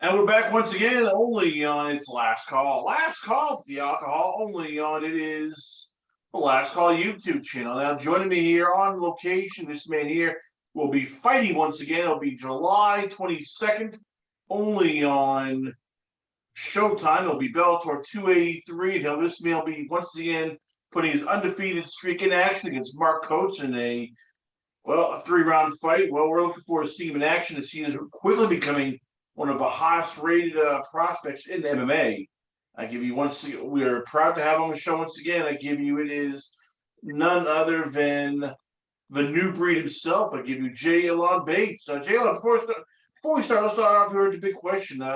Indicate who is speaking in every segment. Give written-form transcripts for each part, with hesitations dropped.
Speaker 1: And we're back once again, only on its last call. Last call for the alcohol, only on it is the Last Call YouTube channel. Now, joining me here on location, this man here will be fighting once again. It'll be July 22nd, only on Showtime. It'll be Bellator 283. And this man will be once again putting his undefeated streak in action against Mark Coates in a 3-round fight. Well, we're looking forward to seeing him in action as he is quickly becoming one of the highest rated prospects in MMA. I give you once again, we are proud to have him on the show once again. I give you it is none other than the new breed himself. I give you Jaylon Bates. Jaylon, before we start, let's start off here with the big question.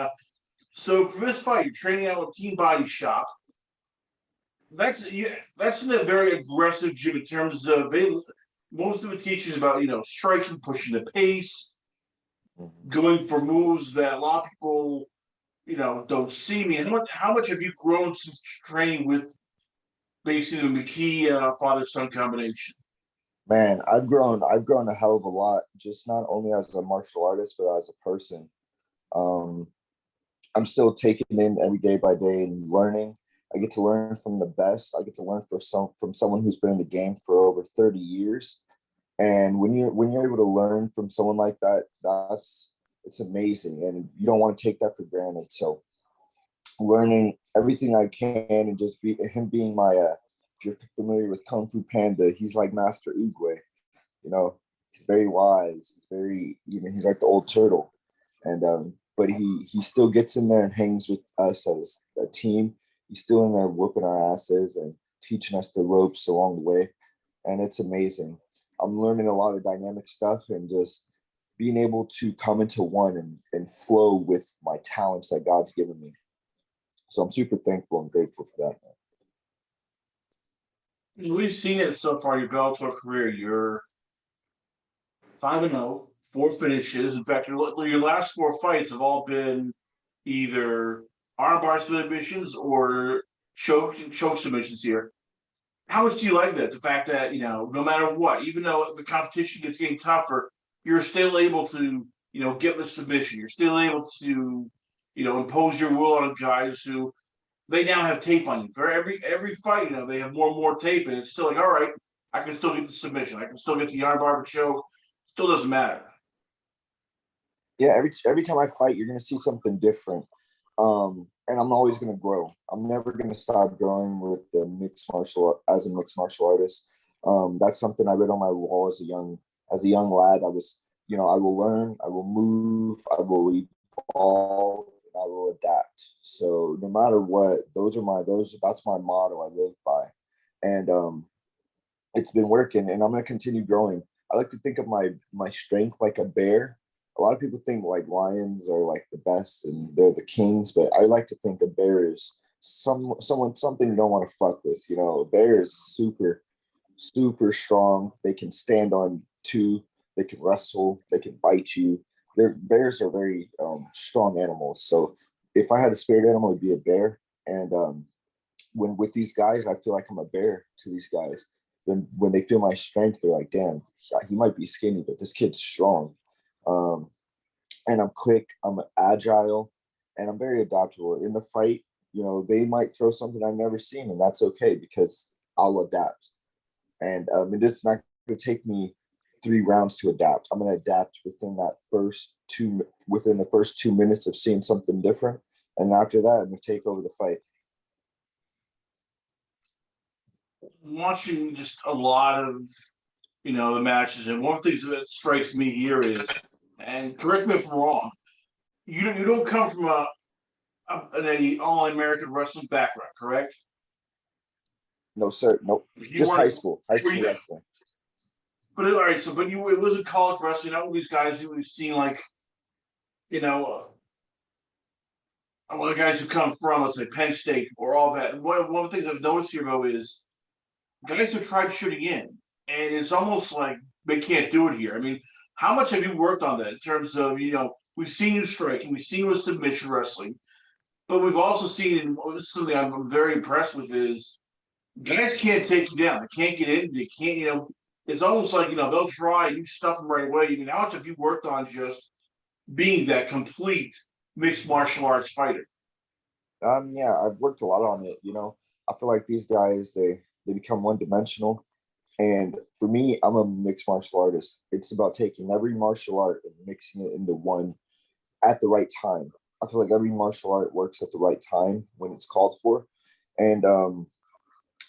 Speaker 1: So for this fight, you're training out with Team Bodyshop. That's in a very aggressive gym in terms of most of it teaches about striking, pushing the pace, going for moves that a lot of people don't see. Me. How much have you grown since training with basically the McKee father son combination?
Speaker 2: Man, I've grown a hell of a lot, just not only as a martial artist, but as a person. Um, I'm still taking in every day by day and learning. I get to learn from the best. I get to learn from someone who's been in the game for over 30 years. And when you're able to learn from someone like that, it's amazing. And you don't want to take that for granted. So learning everything I can and just be him being my if you're familiar with Kung Fu Panda, he's like Master Oogway. You know, he's very wise. He's very, he's like the old turtle. And but he still gets in there and hangs with us as a team. He's still in there whooping our asses and teaching us the ropes along the way. And it's amazing. I'm learning a lot of dynamic stuff and just being able to come into one and flow with my talents that God's given me. So I'm super thankful and grateful for that.
Speaker 1: We've seen it so far in your Bellator career. You're 5-0, 4 finishes. In fact, your last 4 fights have all been either armbar submissions or choke submissions here. How much do you like that? The fact that, no matter what, even though the competition gets getting tougher, you're still able to, get the submission. You're still able to, impose your will on guys who they now have tape on you. For every fight, they have more and more tape, and it's still like, all right, I can still get the submission. I can still get the armbar choke. Still doesn't matter.
Speaker 2: Yeah, every time I fight, you're gonna see something different. And I'm always gonna grow. I'm never gonna stop growing with the as a mixed martial artist. That's something I read on my wall as a young lad. I will learn, I will move, I will evolve, and I will adapt. So no matter what, that's my motto I live by. And it's been working and I'm gonna continue growing. I like to think of my strength like a bear. A lot of people think like lions are like the best and they're the kings, but I like to think a bear is something you don't want to fuck with. A bear is super, super strong. They can stand on two, they can wrestle, they can bite you. Bears are very strong animals. So if I had a spirit animal, it'd be a bear. And when with these guys, I feel like I'm a bear to these guys. Then when they feel my strength, they're like, damn, he might be skinny, but this kid's strong. Um, and I'm quick, I'm agile, and I'm very adaptable. In the fight, they might throw something I've never seen, and that's okay because I'll adapt. And it's not going to take me 3 rounds to adapt. I'm going to adapt within the first 2 minutes of seeing something different, and after that, I'm going to take over the fight.
Speaker 1: Watching just a lot of the matches, and one of the things that strikes me here is, and correct me if I'm wrong, you don't come from an all American wrestling background, correct?
Speaker 2: No, sir. Nope.
Speaker 1: You
Speaker 2: Just high
Speaker 1: weren't.
Speaker 2: school. High
Speaker 1: Were
Speaker 2: school
Speaker 1: you?
Speaker 2: wrestling.
Speaker 1: But all right, so it wasn't college wrestling. Not all these guys who we've seen, like you know, a lot of guys who come from, let's say, Penn State or all that. One of the things I've noticed here though is guys have tried shooting in, and it's almost like they can't do it here. I mean, how much have you worked on that in terms of we've seen you striking, we've seen you with submission wrestling, but we've also seen, and this is something I'm very impressed with is guys can't take you down. They can't get in. They can't. It's almost like they'll try and you stuff them right away. I mean, how much have you worked on just being that complete? mixed martial arts fighter?
Speaker 2: Yeah, I've worked a lot on it. I feel like these guys they become one dimensional. And for me, I'm a mixed martial artist. It's about taking every martial art and mixing it into one at the right time. I feel like every martial art works at the right time when it's called for. And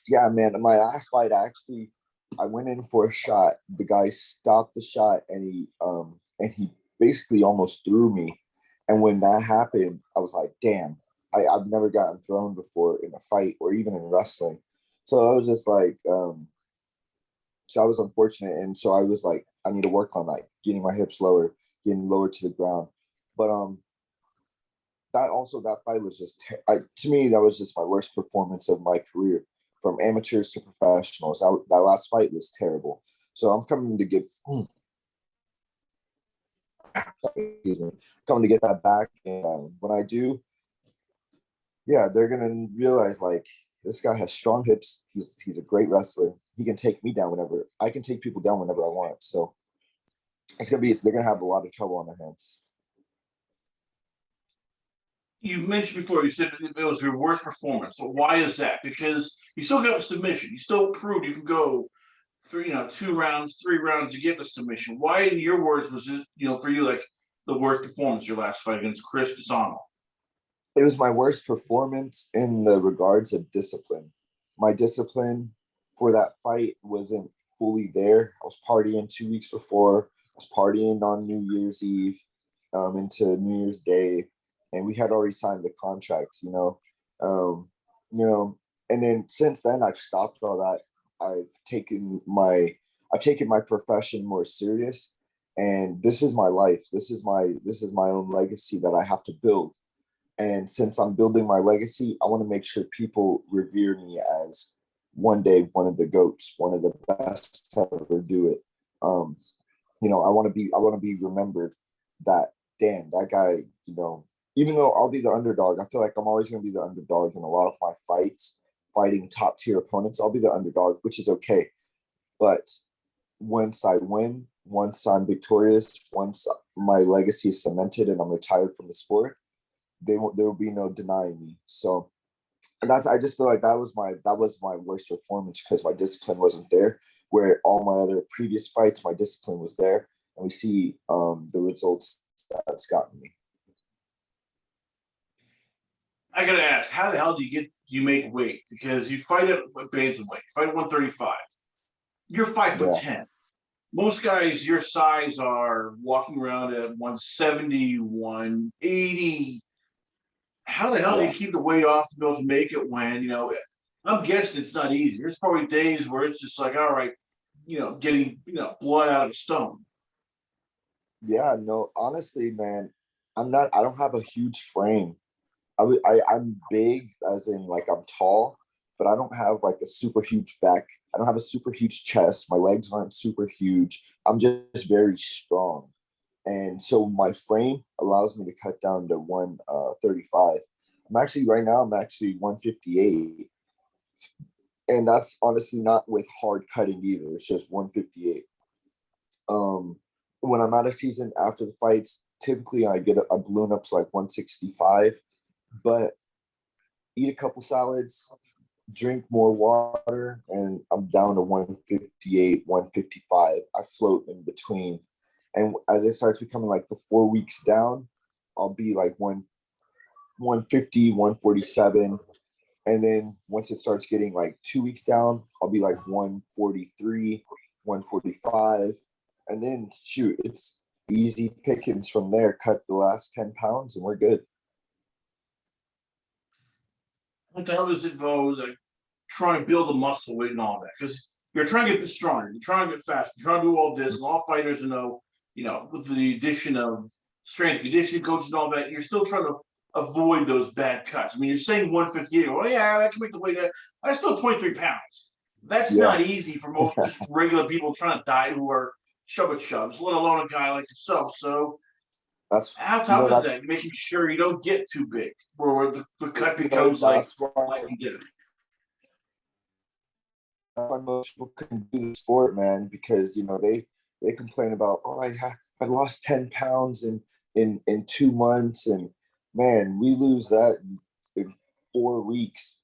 Speaker 2: yeah, man, my last fight actually, I went in for a shot. The guy stopped the shot and he basically almost threw me. And when that happened, I was like, damn, I've never gotten thrown before in a fight or even in wrestling. So I was just like, so I was unfortunate. And so I was like, I need to work on like getting my hips lower, getting lower to the ground. But that fight was just to me that was just my worst performance of my career, from amateurs to professionals. That last fight was terrible. So I'm coming to get excuse me, coming to get that back. And when I do, yeah, they're gonna realize like this guy has strong hips. He's a great wrestler. He can take me down whenever I can take people down whenever I want. So they're gonna have a lot of trouble on their hands.
Speaker 1: You mentioned before, you said it was your worst performance. So why is that? Because you still got a submission. You still proved you can go three, 2 rounds, 3 rounds to get the submission. Why, in your words, was it, for you, like the worst performance your last fight against Chris Pisano?
Speaker 2: It was my worst performance in the regards of discipline. My discipline for that fight wasn't fully there. I was partying 2 weeks before. I was partying on New Year's Eve, into New Year's Day, and we had already signed the contract. Um, you know, and then since then I've stopped all that. I've taken my I've taken my profession more serious, and this is my life. This is my own legacy that I have to build. And since I'm building my legacy, I want to make sure people revere me as one day one of the goats, one of the best to ever do it. Um, I want to be remembered that damn that guy. Even though I'll be the underdog, I feel like I'm always going to be the underdog in a lot of my fights, fighting top tier opponents. I'll be the underdog, which is okay. But once I win, once I'm victorious, once my legacy is cemented and I'm retired from the sport, there will be no denying me. So I just feel like that was my worst performance because my discipline wasn't there. Where all my other previous fights, my discipline was there, and we see the results that's gotten me.
Speaker 1: I gotta ask, how the hell do you make weight? Because you fight at bantamweight, fight at 135. You're five foot
Speaker 2: Yeah,
Speaker 1: 10. Most guys your size are walking around at 170, 180. How the hell do you
Speaker 2: yeah,
Speaker 1: keep the weight off to be able to make it when, I'm guessing it's not easy. There's probably days where it's just like, all right, getting, blood out of a stone.
Speaker 2: yeah. No, honestly, man, I'm not. I don't have a huge frame. I'm big, as in like I'm tall, but I don't have like a super huge back. I don't have a super huge chest. My legs aren't super huge. I'm just very strong. And so my frame allows me to cut down to 135. I'm actually 158, and that's honestly not with hard cutting either. It's just 158. Um, when I'm out of season after the fights, typically I get a balloon up to like 165, but eat a couple salads, drink more water, and I'm down to 158, 155. I float in between. And as it starts becoming like the 4 weeks down, I'll be like 150, 147. And then once it starts getting like 2 weeks down, I'll be like 143, 145. And then shoot, it's easy pickings from there. Cut the last 10 pounds and we're good.
Speaker 1: What the hell does it involve, like trying to build the muscle weight and all that? Because you're trying to get stronger, you're trying to get faster, you're trying to do all this, and all fighters know, with the addition of strength conditioning coaches and all that, you're still trying to avoid those bad cuts. I mean, you're saying 158, oh yeah, I can make the weight. I still 23 pounds. That's
Speaker 2: Yeah.
Speaker 1: not easy for most just regular people trying to diet who are shove it shoves, let alone a guy like yourself. So
Speaker 2: that's
Speaker 1: how
Speaker 2: you know
Speaker 1: tough is
Speaker 2: that's
Speaker 1: that? Making sure you don't get too big, where the cut
Speaker 2: you know
Speaker 1: becomes like
Speaker 2: that's why
Speaker 1: life and death.
Speaker 2: most people couldn't do the sport, man, because they complain about, I lost 10 pounds in 2 months, and Man, we lose that in 4 weeks.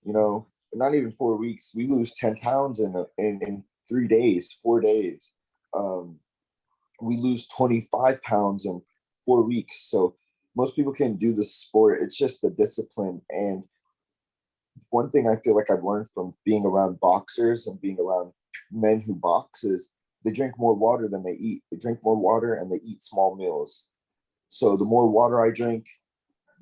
Speaker 2: You know, not even 4 weeks. We lose 10 pounds in 3 days, 4 days. Um, we lose 25 pounds in 4 weeks. So most people can do the sport. It's just the discipline. And one thing I feel like I've learned from being around boxers and being around men who box is they drink more water than they eat. They drink more water and they eat small meals. So the more water I drink,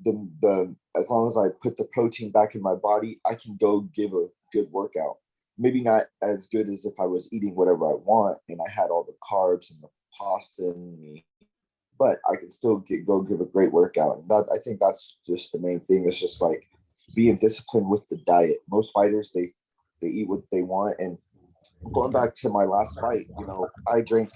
Speaker 2: the as long as I put the protein back in my body, I can go give a good workout. Maybe not as good as if I was eating whatever I want and I had all the carbs and the pasta in me, but I can still go give a great workout. And that I think that's just the main thing. It's just like being disciplined with the diet. Most fighters they eat what they want. And going back to my last fight, I drank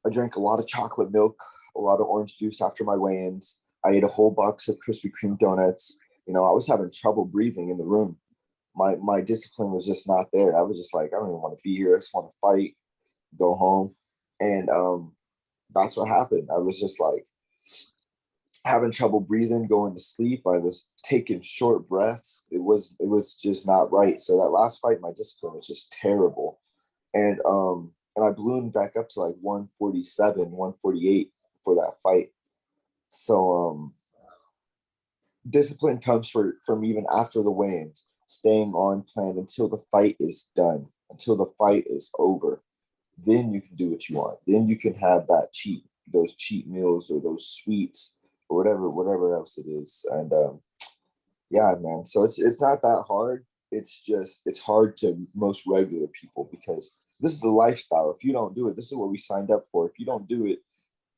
Speaker 2: a lot of chocolate milk, a lot of orange juice after my weigh-ins. I ate a whole box of Krispy Kreme donuts. I was having trouble breathing in the room. My discipline was just not there. I was just like, I don't even want to be here. I just want to fight, go home. And that's what happened. I was just like having trouble breathing, going to sleep. I was taking short breaths. It was just not right. So that last fight, my discipline was just terrible. And I ballooned back up to like 147, 148 for that fight. So discipline comes from even after the weigh-ins, staying on plan until the fight is done, until the fight is over. Then you can do what you want. Then you can have those cheat meals or those sweets or whatever else it is. And yeah, man. So it's not that hard. It's hard to most regular people because this is the lifestyle. If you don't do it, this is what we signed up for. If you don't do it,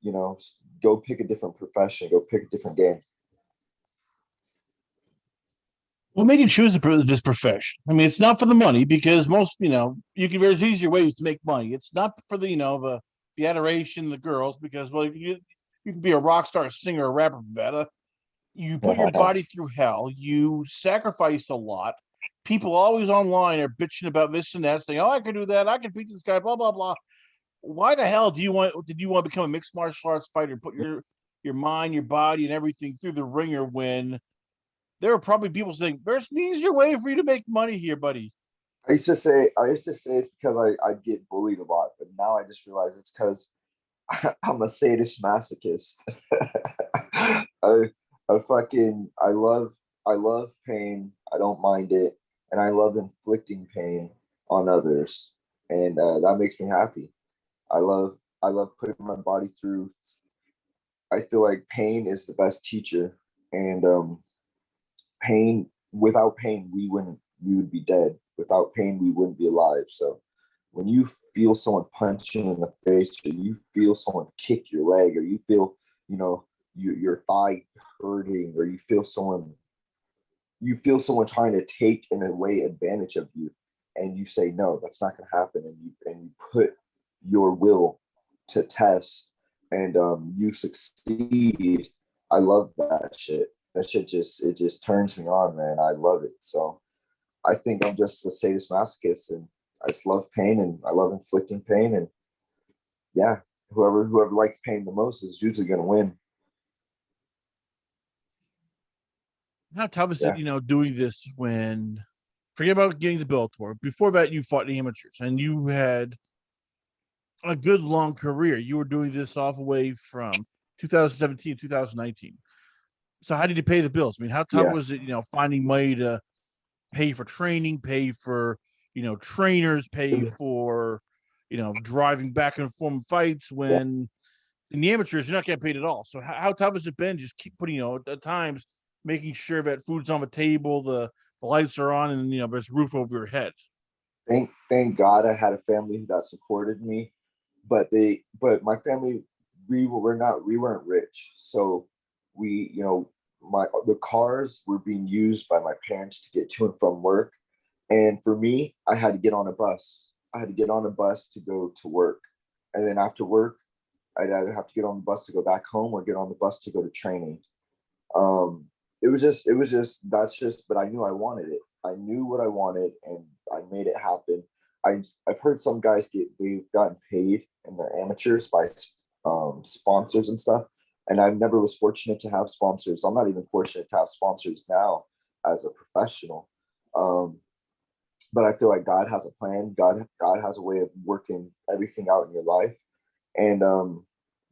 Speaker 2: you know, go pick a different profession, go pick a different game.
Speaker 3: What made you choose this profession? I mean, it's not for the money because most, there's easier ways to make money. It's not for the adoration, the girls, because well, you can be a rock star, singer, a rapper, Vetta. You put your body through hell. You sacrifice a lot. People always online are bitching about this and that, saying, "Oh, I can do that. I can beat this guy." Blah blah blah. Why the hell did you want to become a mixed martial arts fighter? Put your mind, your body, and everything through the ringer when there are probably people saying there's an easier way for you to make money here, buddy.
Speaker 2: I used to say it's because I get bullied a lot, but now I just realize it's because I'm a sadist masochist. I I love pain. I don't mind it, and I love inflicting pain on others, and that makes me happy. I love putting my body through. I feel like pain is the best teacher, and pain without pain we would be dead. Without pain we wouldn't be alive. So when you feel someone punch you in the face, or you feel someone kick your leg, or you feel your thigh hurting, or you feel someone trying to take in a way advantage of you, and you say no, that's not going to happen, and you put your will to test, and you succeed. I love that shit. That shit just turns me on, man. I love it. So I think I'm just a sadist masochist, and I just love pain, and I love inflicting pain, and yeah, whoever likes pain the most is usually going to win.
Speaker 3: How tough is it,
Speaker 2: Yeah,
Speaker 3: doing this when forget about getting to Bellator. Before that, you fought amateurs and you had a good long career. You were doing this all the way from 2017, 2019. So how did you pay the bills? I mean, how tough
Speaker 2: yeah,
Speaker 3: was it, finding money to pay for training, pay for, trainers, pay for, driving back and forth fights
Speaker 2: yeah.
Speaker 3: when in the amateurs, you're not getting paid at all. So how tough has it been? Just keep putting, at times making sure that food's on the table, the lights are on, and there's a roof over your head.
Speaker 2: Thank God I had a family that supported me, but my family, we weren't rich, so we my the cars were being used by my parents to get to and from work, and for me, I had to get on a bus. I had to get on a bus to go to work, and then after work, I'd either have to get on the bus to go back home or get on the bus to go to training. um it was just that's just but I knew I wanted it. I knew what I wanted, and I made it happen. I've heard some guys they've gotten paid in their amateurs by sponsors and stuff, And I never was fortunate to have sponsors. I'm not even fortunate to have sponsors now as a professional. But I feel like God has a plan. God has a way of working everything out in your life. And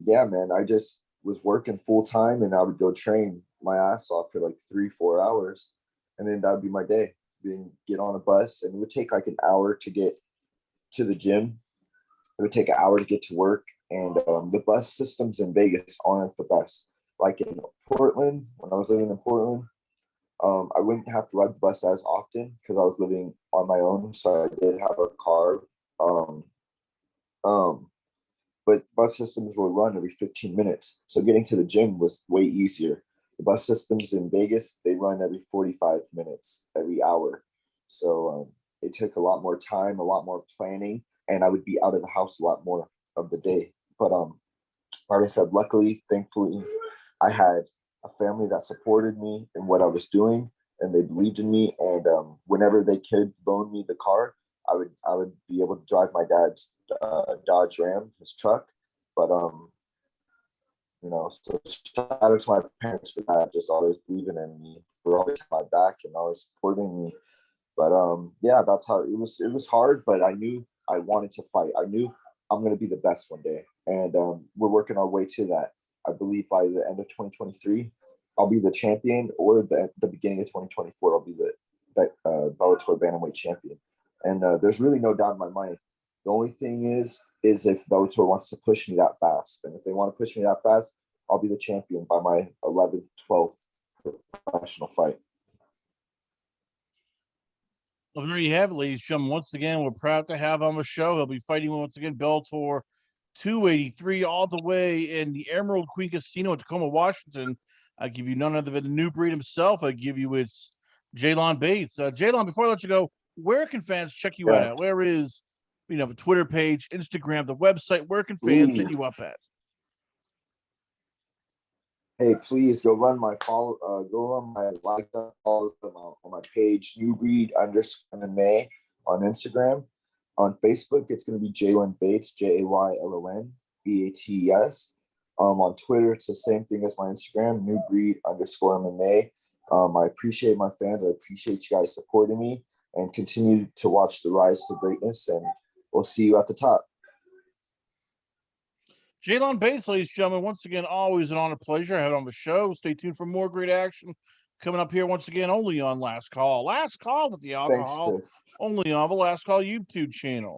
Speaker 2: yeah, man, I just was working full time, and I would go train my ass off for like 3-4 hours, and then that would be my day. Then get on a bus, and it would take like an hour to get to the gym. It would take an hour to get to work, and the bus systems in Vegas aren't the best. Like in Portland, when I was living in Portland, I wouldn't have to ride the bus as often because I was living on my own, so I did have a car. Um, um, but bus systems will run every 15 minutes, so getting to the gym was way easier. The bus systems in Vegas, they run every 45 minutes, every hour. So it took a lot more time, a lot more planning, and I would be out of the house a lot more of the day. But like I said, luckily, thankfully, I had a family that supported me in what I was doing, and they believed in me. And whenever they could loan me the car, I would be able to drive my dad's Dodge Ram, his truck. But so shout out to my parents for that, just always believing in me, for always my back and always supporting me. But yeah, that's how it was. It was hard, but I knew I wanted to fight. I knew I'm gonna be the best one day, and we're working our way to that. I believe by the end of 2023, I'll be the champion, or the beginning of 2024, I'll be the Bellator bantamweight champion. And there's really no doubt in my mind. The only thing is if Bellator wants to push me that fast, and if they want to push me that fast, I'll be the champion by my 11th, 12th professional fight.
Speaker 3: Well, there you have it, ladies and gentlemen. Once again, we're proud to have on the show. He'll be fighting once again Bellator 283 all the way in the Emerald Queen Casino in Tacoma, Washington. I give you none other than the new breed himself. I give you it's Jaylon Bates. Jaylon, before I let you go, where can fans check you out at? Where is, the Twitter page, Instagram, the website? Where can fans hit you up at?
Speaker 2: Hey, please go run my follow them on my page, New Breed _ MMA on Instagram. On Facebook, it's going to be Jaylon Bates, JAYLON BATES. On Twitter, it's the same thing as my Instagram, New Breed _ MMA. I appreciate my fans. I appreciate you guys supporting me, and continue to watch the rise to greatness. And we'll see you at the top.
Speaker 3: Jaylon Bates, ladies and gentlemen, once again, always an honor, pleasure. I have it on the show. Stay tuned for more great action coming up here once again, only on Last Call. Last Call with the alcohol.
Speaker 2: Thanks, Chris.
Speaker 3: Only on the Last Call YouTube channel.